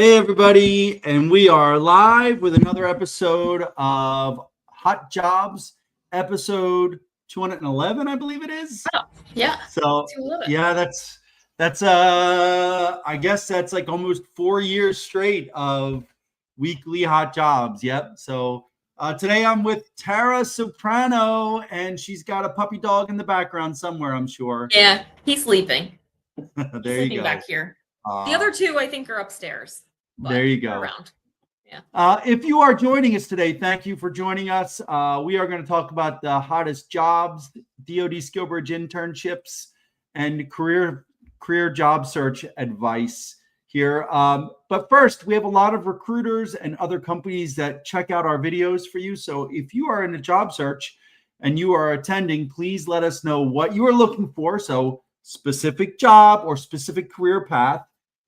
Hey, everybody, and we are live with another episode of Hot Jobs, episode 211, I believe it is. Oh, yeah. So, yeah, I guess that's like almost 4 years straight of weekly Hot Jobs. Yep. So, today I'm with Tara Soprano, and she's got a puppy dog in the background somewhere, I'm sure. Yeah, he's sleeping. There He's you sleeping go. back here. The other two, I think, are upstairs. There you go. Around. Yeah. If you are joining us today, thank you for joining us. We are going to talk about the hottest jobs, DoD SkillBridge internships, and career job search advice here. But first, we have a lot of recruiters and other companies that check out our videos for you. So if you are in a job search and you are attending, please let us know what you are looking for. So specific job or specific career path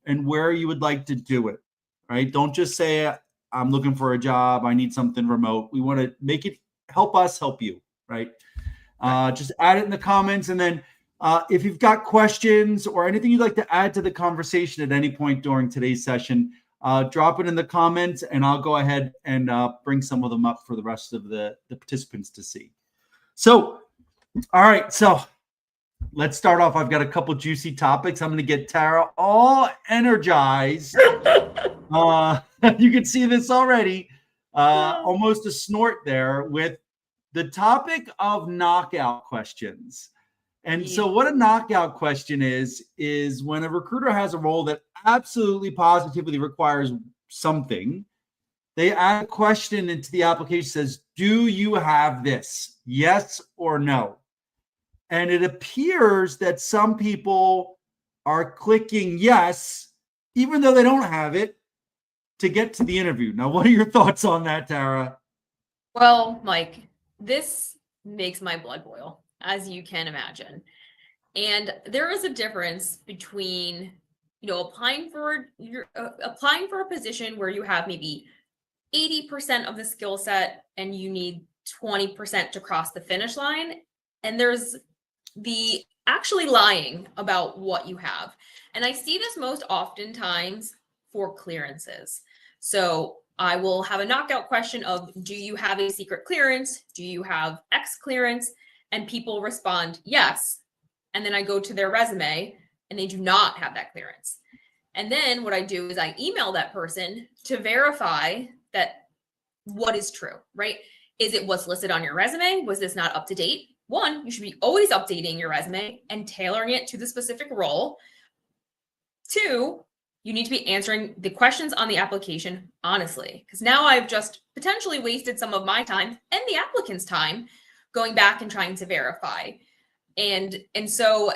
and where you would like to do it. Right? Don't just say, I'm looking for a job. I need something remote. We want to make it help us help you. Right? Just add it in the comments. And then if you've got questions or anything you'd like to add to the conversation at any point during today's session, drop it in the comments and I'll go ahead and bring some of them up for the rest of the participants to see. So, all right. So let's start off. I've got a couple juicy topics. I'm going to get Tara all energized. You can see this already. Almost a snort there with the topic of knockout questions. And so what a knockout question is when a recruiter has a role that absolutely positively requires something, they add a question into the application says, do you have this? Yes or no? And it appears that some people are clicking yes, even though they don't have it, to get to the interview. Now, what are your thoughts on that, Tara? Well, Mike, this makes my blood boil, as you can imagine. And there is a difference between, applying for a position where you have maybe 80% of the skill set and you need 20% to cross the finish line. And there's the actually lying about what you have. And I see this most oftentimes for clearances. So I will have a knockout question of, do you have a secret clearance? Do you have X clearance? And people respond, yes. And then I go to their resume and they do not have that clearance. And then what I do is I email that person to verify that what is true, right? Is it what's listed on your resume? Was this not up to date? One, you should be always updating your resume and tailoring it to the specific role. Two, you need to be answering the questions on the application honestly, because now I've just potentially wasted some of my time and the applicant's time going back and trying to verify. And so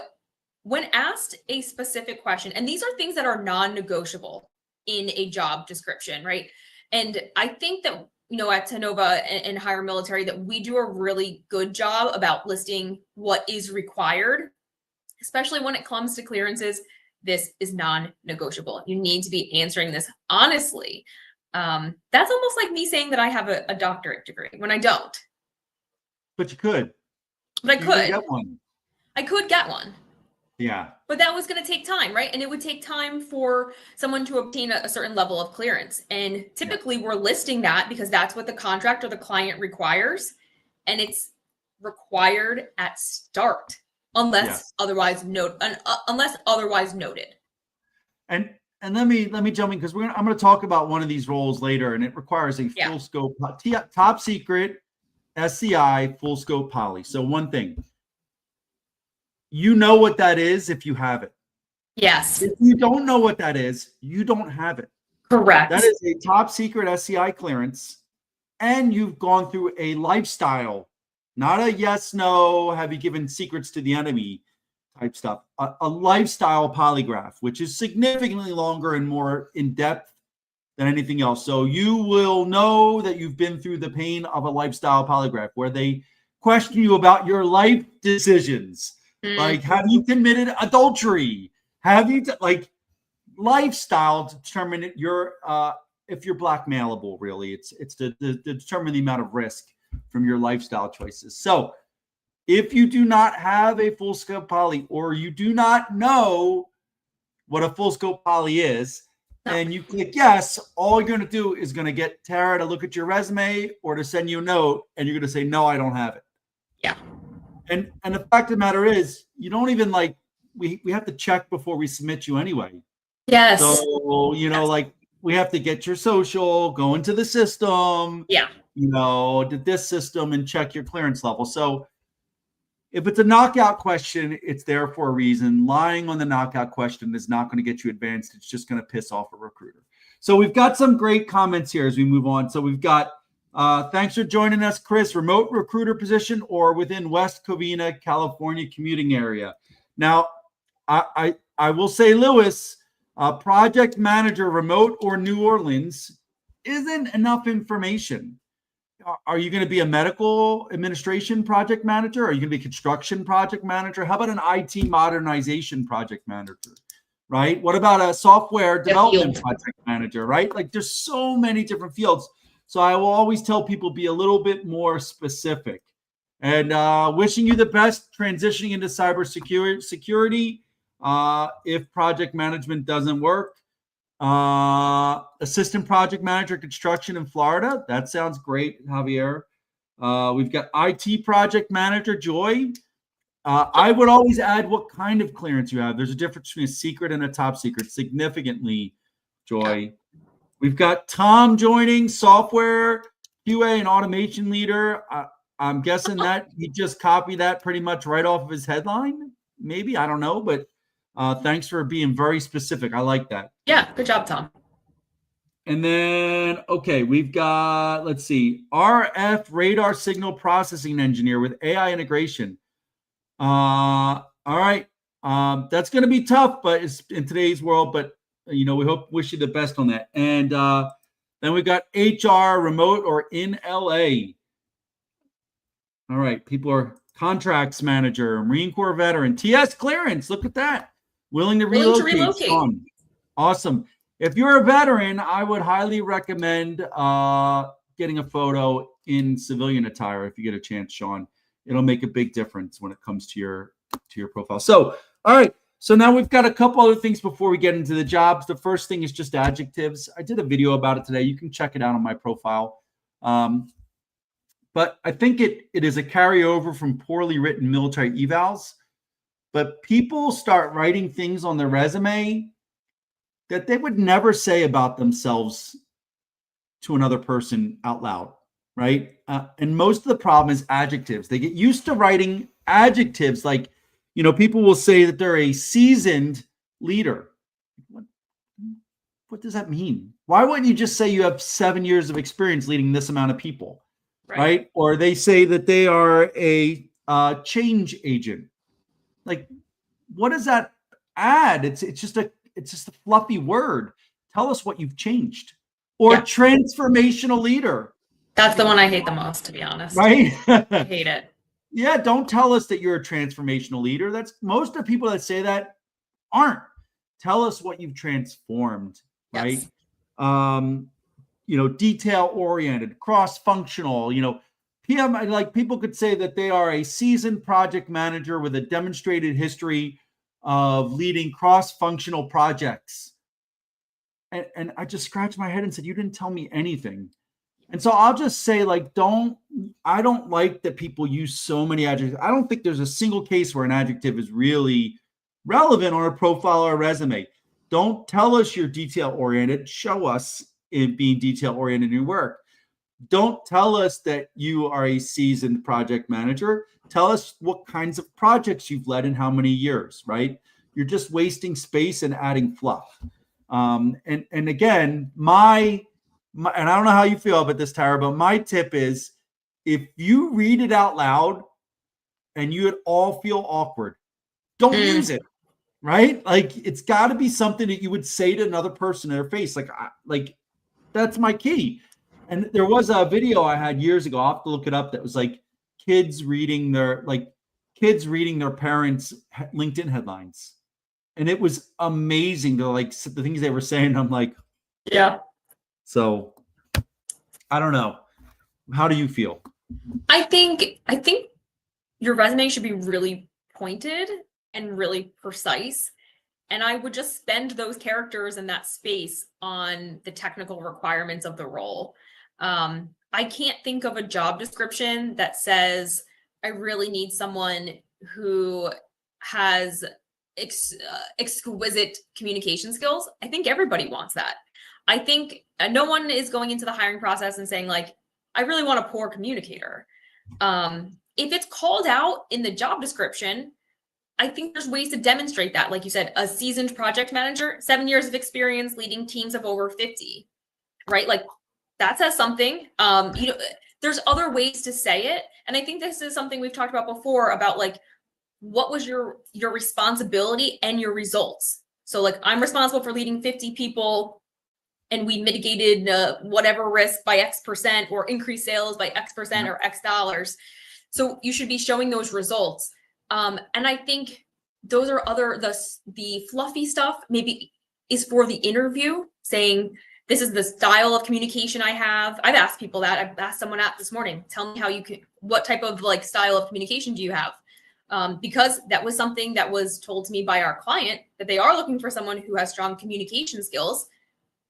when asked a specific question, and these are things that are non-negotiable in a job description, right? And I think that, at Tenova and HireMilitary, that we do a really good job about listing what is required, especially when it comes to clearances. This is non-negotiable. You need to be answering this honestly. That's almost like me saying that I have a doctorate degree when I don't. But you could. But I could get one. I could get one. Yeah. But that was going to take time, right? And it would take time for someone to obtain a certain level of clearance. And typically we're listing that because that's what the contract or the client requires. And it's required at start. Unless otherwise noted. And let me jump in because I'm going to talk about one of these roles later, and it requires a full scope, top secret, SCI, full scope poly. So one thing, you know what that is if you have it. Yes. If you don't know what that is, you don't have it. Correct. That is a top secret SCI clearance, and you've gone through a lifestyle. Not a yes, no, have you given secrets to the enemy type stuff. A lifestyle polygraph, which is significantly longer and more in-depth than anything else. So you will know that you've been through the pain of a lifestyle polygraph where they question you about your life decisions. Like, have you committed adultery? Have you, lifestyle to determine if you're blackmailable, really. It's to determine the amount of risk from your lifestyle choices. So if you do not have a full scope poly, or you do not know what a full scope poly is, and you click yes, all you're going to do is going to get Tara to look at your resume or to send you a note, and you're going to say, no, I don't have it. Yeah. And the fact of the matter is, you don't even like, we have to check before we submit you anyway. Yes. So, like we have to get your social, go into the system, to this system and check your clearance level. So if it's a knockout question, it's there for a reason. Lying on the knockout question is not going to get you advanced. It's just going to piss off a recruiter. So we've got some great comments here as we move on. So we've got, thanks for joining us, Chris, remote recruiter position or within West Covina, California commuting area. Now, I will say, Lewis, project manager, remote or New Orleans isn't enough information. Are you going to be a medical administration project manager? Are you going to be a construction project manager? How about an IT modernization project manager, right? What about a software development project manager, right? Like there's so many different fields. So I will always tell people be a little bit more specific. And wishing you the best transitioning into cybersecurity. If project management doesn't work, assistant project manager construction in Florida. That sounds great, Javier. We've got IT project manager, Joy. I would always add what kind of clearance you have. There's a difference between a secret and a top secret, significantly, Joy. We've got Tom joining, software QA and automation leader. I'm guessing that he just copied that pretty much right off of his headline. Maybe, I don't know, but thanks for being very specific. I like that. Yeah, good job, Tom. And then, okay, we've got, let's see, RF radar signal processing engineer with AI integration. All right. That's going to be tough, but it's in today's world, but we wish you the best on that. And then we got HR remote or in LA. All right. People are contracts manager, Marine Corps veteran, TS clearance. Look at that. Willing to relocate. Sean. Awesome. If you're a veteran, I would highly recommend getting a photo in civilian attire if you get a chance, Sean. It'll make a big difference when it comes to your profile. So, all right. So now we've got a couple other things before we get into the jobs. The first thing is just adjectives. I did a video about it today. You can check it out on my profile. But I think it is a carryover from poorly written military evals. But people start writing things on their resume that they would never say about themselves to another person out loud, right? And most of the problem is adjectives. They get used to writing adjectives like, people will say that they're a seasoned leader. What does that mean? Why wouldn't you just say you have 7 years of experience leading this amount of people, right? Or they say that they are a change agent. Like, what does that add? It's just a fluffy word. Tell us what you've changed. Or transformational leader. That's the one I hate the most, to be honest. Right? I hate it. Yeah, don't tell us that you're a transformational leader. That's most of the people that say that aren't. Tell us what you've transformed, right? Detail oriented, cross-functional, PM, like people could say that they are a seasoned project manager with a demonstrated history of leading cross-functional projects. And I just scratched my head and said, you didn't tell me anything. And so I'll just say, I don't like that people use so many adjectives. I don't think there's a single case where an adjective is really relevant on a profile or a resume. Don't tell us you're detail-oriented. Show us it being detail-oriented in your work. Don't tell us that you are a seasoned project manager. Tell us what kinds of projects you've led and how many years, right? You're just wasting space and adding fluff. And again, and I don't know how you feel about this, Tara, but my tip is if you read it out loud and you at all feel awkward, don't use it, right? Like it's got to be something that you would say to another person in their face. Like that's my key. And there was a video I had years ago. I'll have to look it up. That was like kids reading their parents' LinkedIn headlines. And it was amazing to the things they were saying. I'm like, yeah. So I don't know. How do you feel? I think your resume should be really pointed and really precise. and I would just spend those characters in that space on the technical requirements of the role. I can't think of a job description that says, I really need someone who has exquisite communication skills. I think everybody wants that. I think no one is going into the hiring process and saying like, I really want a poor communicator. If it's called out in the job description, I think there's ways to demonstrate that. Like you said, a seasoned project manager, 7 years of experience leading teams of over 50, right? Like that says something. There's other ways to say it. And I think this is something we've talked about before about like, what was your responsibility and your results? So like, I'm responsible for leading 50 people and we mitigated whatever risk by X% or increased sales by X% or X dollars. So you should be showing those results. And I think those are the fluffy stuff maybe is for the interview, saying, this is the style of communication I have. I've asked people that. I've asked someone out this morning, tell me what type of like style of communication do you have? Because that was something that was told to me by our client, that they are looking for someone who has strong communication skills.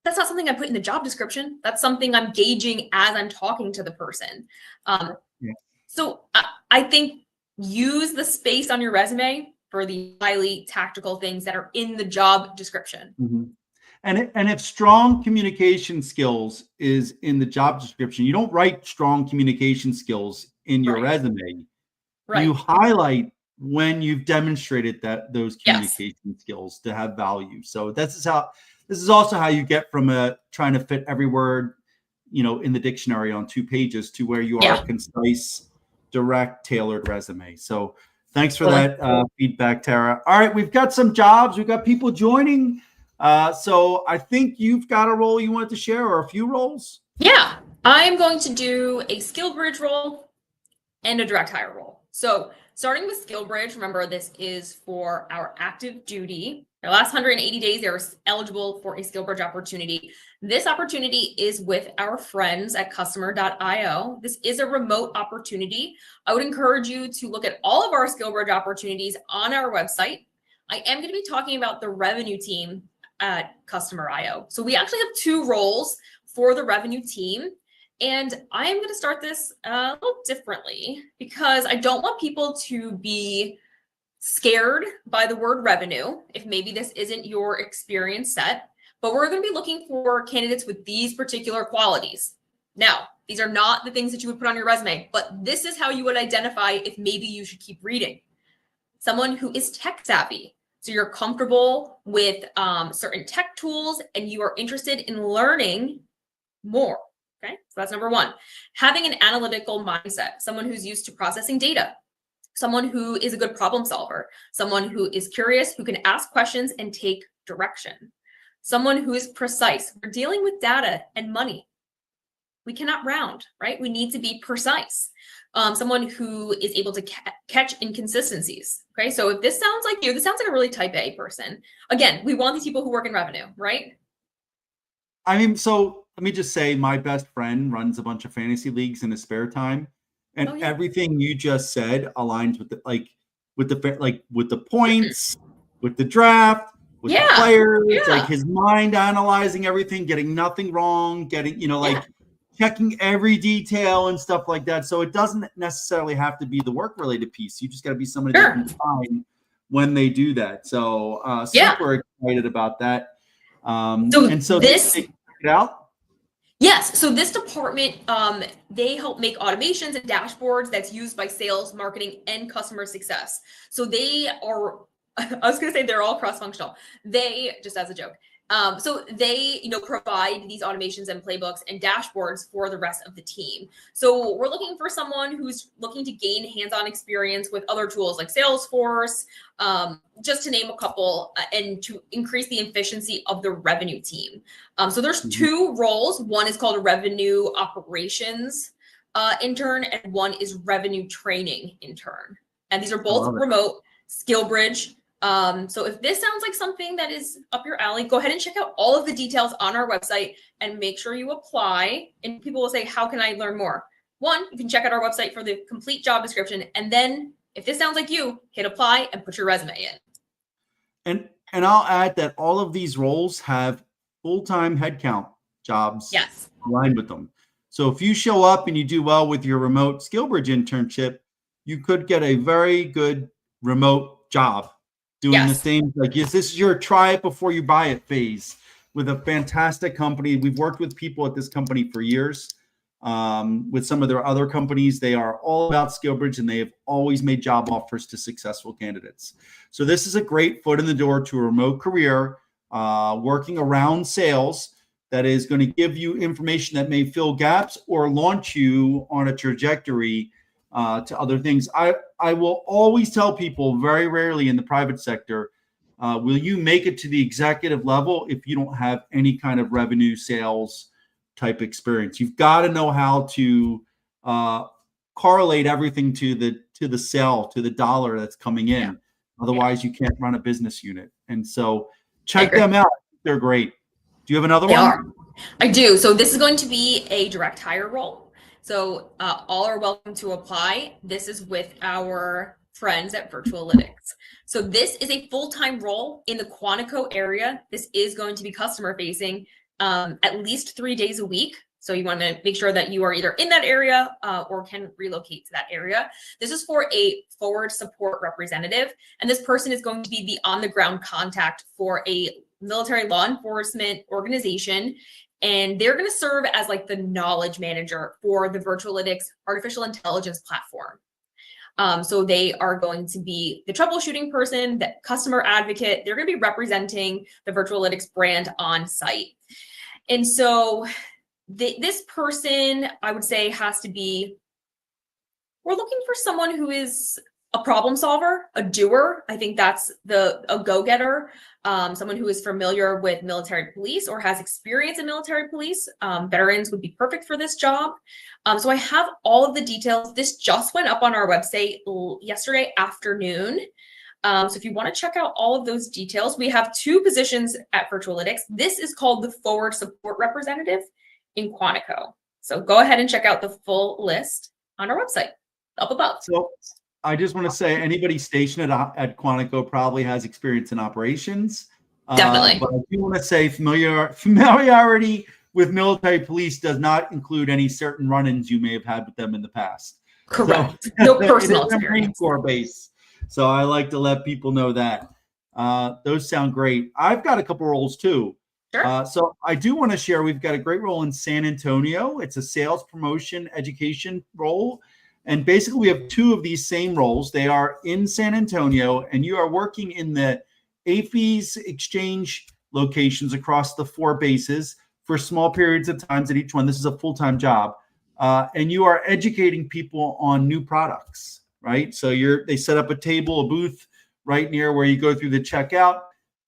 That's not something I put in the job description. That's something I'm gauging as I'm talking to the person. So I think use the space on your resume for the highly tactical things that are in the job description. Mm-hmm. And if strong communication skills is in the job description, you don't write strong communication skills in your resume. Right. You highlight when you've demonstrated those communication skills to have value. So this is also how you get from trying to fit every word, in the dictionary on 2 pages to where you are a concise, direct, tailored resume. So thanks for that feedback, Tara. All right, we've got some jobs. We've got people joining. So I think you've got a role you wanted to share, or a few roles. Yeah, I'm going to do a SkillBridge role and a direct hire role. So starting with SkillBridge, remember this is for our active duty. Their last 180 days, they're eligible for a SkillBridge opportunity. This opportunity is with our friends at customer.io. This is a remote opportunity. I would encourage you to look at all of our SkillBridge opportunities on our website. I am going to be talking about the revenue team at customer.io. So we actually have 2 roles for the revenue team. And I am going to start this a little differently because I don't want people to be scared by the word revenue if maybe this isn't your experience set, but we're going to be looking for candidates with these particular qualities. Now, these are not the things that you would put on your resume, but this is how you would identify if maybe you should keep reading. Someone who is tech savvy. So you're comfortable with certain tech tools and you are interested in learning more. Okay, so that's number 1. Having an analytical mindset, someone who's used to processing data, someone who is a good problem solver, someone who is curious, who can ask questions and take direction, someone who is precise. We're dealing with data and money. We cannot round, right? We need to be precise. Someone who is able to catch inconsistencies. Okay, so if this sounds like you, this sounds like a really type A person. Again, we want these people who work in revenue, right? I mean, so let me just say, my best friend runs a bunch of fantasy leagues in his spare time, and everything you just said aligns with with the points, with the draft, with the players, like his mind analyzing everything, getting nothing wrong, getting checking every detail and stuff like that. So it doesn't necessarily have to be the work-related piece. You just got to be somebody that can find when they do that. So super excited about that. So this check it out. Yes. So this department, they help make automations and dashboards that's used by sales, marketing, and customer success. So they are, I was going to say they're all cross-functional. They, just as a joke. So they, provide these automations and playbooks and dashboards for the rest of the team. So we're looking for someone who's looking to gain hands-on experience with other tools like Salesforce, just to name a couple, and to increase the efficiency of the revenue team. So there's 2 roles. One is called a revenue operations intern, and one is revenue training intern. And these are both remote, SkillBridge. So if this sounds like something that is up your alley, go ahead and check out all of the details on our website and make sure you apply. And people will say, how can I learn more? 1, you can check out our website for the complete job description. And then if this sounds like you, hit apply and put your resume in. And I'll add that all of these roles have full-time headcount jobs Yes. aligned with them. So if you show up and you do well with your remote SkillBridge internship, you could get a very good remote job doing the Yes. same. Like, yes, this is your try it before you buy it phase with a fantastic company. We've worked with people at this company for years. With some of their other companies, they are all about SkillBridge, and they have always made job offers to successful candidates. So this is a great foot in the door to a remote career, working around sales that is going to give you information that may fill gaps or launch you on a trajectory to other things. I will always tell people, very rarely in the private sector, will you make it to the executive level if you don't have any kind of revenue sales type experience. You've got to know how to correlate everything to the sell, to the dollar that's coming in. Yeah. Otherwise, you can't run a business unit. And so check them out. They're great. Do you have another They one? are. I do. So this is going to be a direct hire role. So all are welcome to apply. This is with our friends at Virtualytics. So this is a full-time role in the Quantico area. This is going to be customer facing at least 3 days a week. So you want to make sure that you are either in that area or can relocate to that area. This is for a forward support representative. And this person is going to be the on-the-ground contact for a military law enforcement organization. And they're going to serve as like the knowledge manager for the Virtualytics artificial intelligence platform. So they are going to be the troubleshooting person, the customer advocate. They're going to be representing the Virtualytics brand on site. And so this person, I would say, has to be, we're looking for someone who is a problem solver, a doer. I think that's a go-getter, someone who is familiar with military police or has experience in military police. Veterans would be perfect for this job. So I have all of the details. This just went up on our website yesterday afternoon. So if you want to check out all of those details, we have 2 positions at Virtualytics. This is called the forward support representative in Quantico. So go ahead and check out the full list on our website up above. So I just want to say anybody stationed at Quantico probably has experience in operations. Definitely. But I do want to say familiarity with military police does not include any certain run-ins you may have had with them in the past. Correct. So, No personal it is a Marine experience. Corps base. So I like to let people know that. Those sound great. I've got a couple roles too. Sure. So I do want to share, we've got a great role in San Antonio. It's a sales promotion education role. And basically we have 2 of these same roles. They are in San Antonio, and you are working in the AFES exchange locations across the 4 bases for small periods of times at each one. This is a full-time job. And you are educating people on new products, right? So they set up a table, a booth right near where you go through the checkout,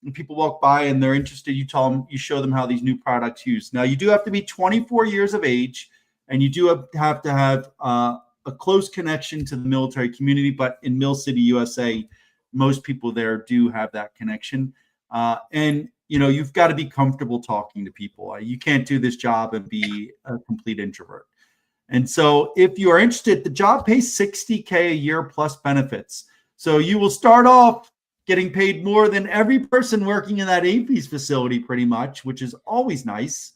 and people walk by and they're interested. You show them how these new products use. Now you do have to be 24 years of age, and you do have to have a close connection to the military community. But in Mill City, USA, most people there do have that connection. And you've got to be comfortable talking to people. You can't do this job and be a complete introvert. And so if you are interested, the job pays $60K a year plus benefits. So you will start off getting paid more than every person working in that AFES facility pretty much, which is always nice.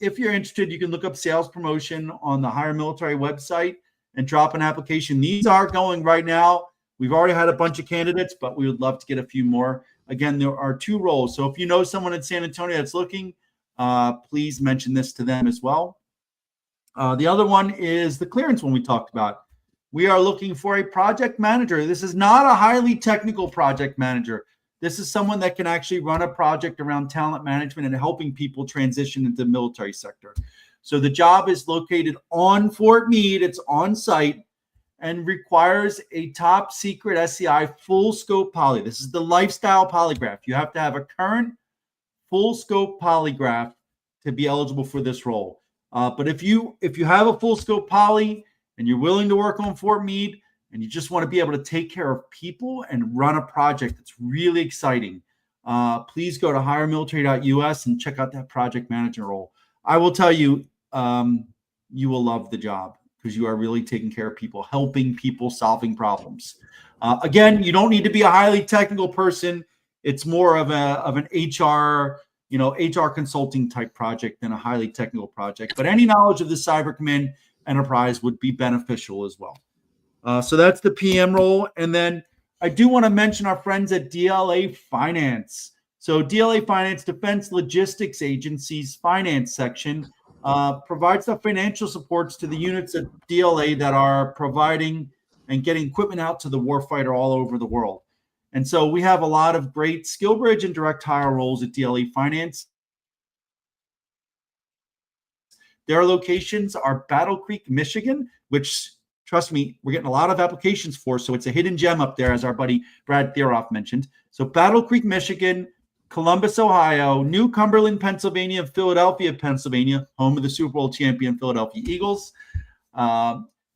If you're interested, you can look up sales promotion on the HireMilitary website and drop an application. These are going right now. We've already had a bunch of candidates, but we would love to get a few more. Again, there are 2 roles. So if you know someone in San Antonio that's looking, please mention this to them as well. The other one is the clearance one we talked about. We are looking for a project manager. This is not a highly technical project manager. This is someone that can actually run a project around talent management and helping people transition into the military sector. So the job is located on Fort Meade. It's on site and requires a top secret SCI full scope poly. This is the lifestyle polygraph. You have to have a current full scope polygraph to be eligible for this role. But if you have a full scope poly and you're willing to work on Fort Meade and you just want to be able to take care of people and run a project that's really exciting, please go to HireMilitary.us and check out that project manager role. I will tell you, you will love the job because you are really taking care of people, helping people, solving problems. Again, you don't need to be a highly technical person. It's more of an HR, HR consulting type project than a highly technical project. But any knowledge of the Cyber Command enterprise would be beneficial as well. So that's the PM role. And then I do want to mention our friends at DLA Finance. So DLA Finance, Defense Logistics Agency's finance section, provides the financial supports to the units at DLA that are providing and getting equipment out to the warfighter all over the world. And so we have a lot of great SkillBridge and direct hire roles at DLA Finance. Their locations are Battle Creek, Michigan, which, trust me, we're getting a lot of applications for. So it's a hidden gem up there, as our buddy Brad Theroff mentioned. So Battle Creek, Michigan, Columbus, Ohio, New Cumberland, Pennsylvania, Philadelphia, Pennsylvania, home of the Super Bowl champion Philadelphia Eagles.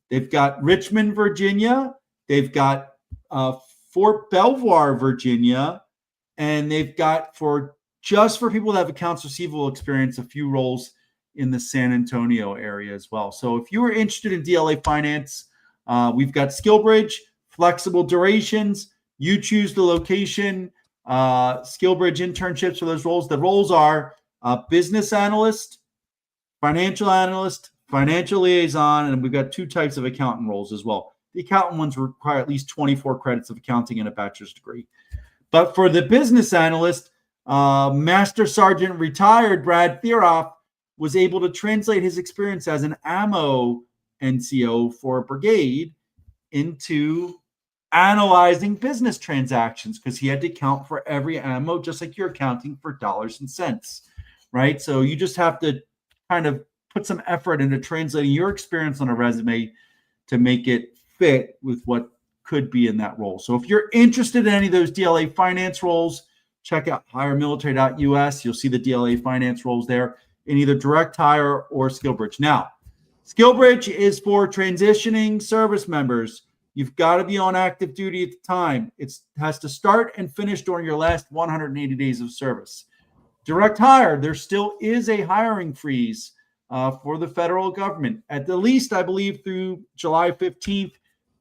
They've got Richmond, Virginia. They've got Fort Belvoir, Virginia. And they've got, just for people that have accounts receivable experience, a few roles in the San Antonio area as well. So if you are interested in DLA Finance, we've got SkillBridge, flexible durations. You choose the location. SkillBridge internships for those roles. The roles are business analyst, financial liaison, and we've got two types of accountant roles as well. The accountant ones require at least 24 credits of accounting and a bachelor's degree. But for the business analyst, Master Sergeant retired Brad Theroff was able to translate his experience as an ammo NCO for a brigade into analyzing business transactions, because he had to account for every ammo, just like you're accounting for dollars and cents, right? So you just have to kind of put some effort into translating your experience on a resume to make it fit with what could be in that role. So if you're interested in any of those DLA finance roles, check out HireMilitary.us. You'll see the DLA finance roles there in either direct hire or SkillBridge. Now, SkillBridge is for transitioning service members. You've got to be on active duty at the time. It has to start and finish during your last 180 days of service. Direct hire, there still is a hiring freeze for the federal government, at the least, I believe, through July 15th,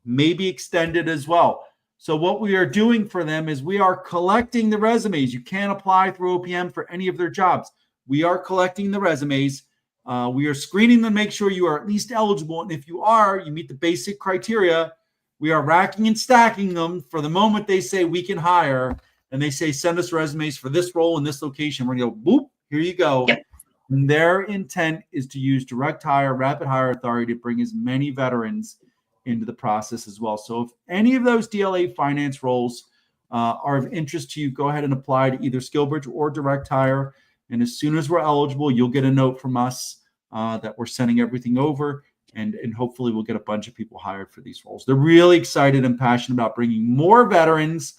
maybe extended as well. So what we are doing for them is we are collecting the resumes. You can't apply through OPM for any of their jobs. We are collecting the resumes. We are screening them to make sure you are at least eligible. And if you are, you meet the basic criteria. We are racking and stacking them for the moment they say we can hire, and they say, send us resumes for this role in this location. We're going to go, boop, here you go. Yep. And their intent is to use direct hire, rapid hire authority to bring as many veterans into the process as well. So if any of those DLA finance roles are of interest to you, go ahead and apply to either SkillBridge or direct hire. And as soon as we're eligible, you'll get a note from us that we're sending everything over. And hopefully we'll get a bunch of people hired for these roles. They're really excited and passionate about bringing more veterans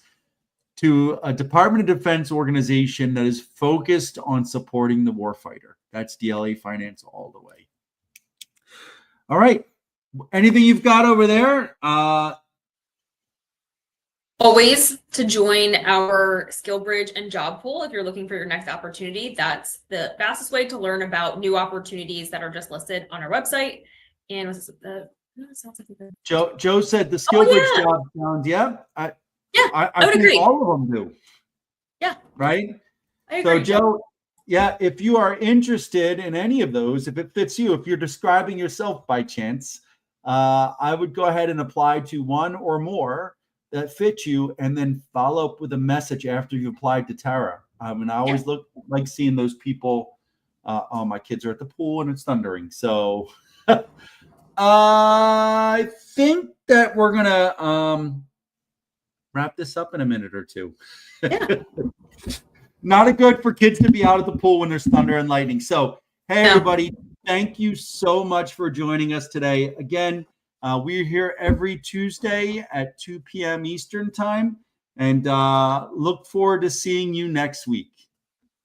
to a Department of Defense organization that is focused on supporting the warfighter. That's DLA Finance all the way. All right. Anything you've got over there? Always to join our SkillBridge and job pool if you're looking for your next opportunity. That's the fastest way to learn about new opportunities that are just listed on our website. And was the sounds like Joe said the SkillBridge job sounds, I would think agree. all of them do. Yeah. Right? I agree. So Joe, if you are interested in any of those, if it fits you, if you're describing yourself by chance, I would go ahead and apply to one or more that fit you, and then follow up with a message after you applied to Tara. And I always like seeing those people. Oh, my kids are at the pool and it's thundering. So I think that we're gonna wrap this up in a minute or two. Yeah. Not good for kids to be out at the pool when there's thunder and lightning. So, hey, everybody, thank you so much for joining us today. Again, we're here every Tuesday at 2 p.m. Eastern time, and look forward to seeing you next week.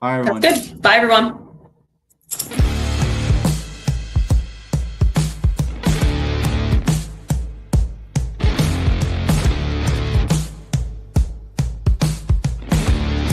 Bye, everyone. That's good. Bye, everyone.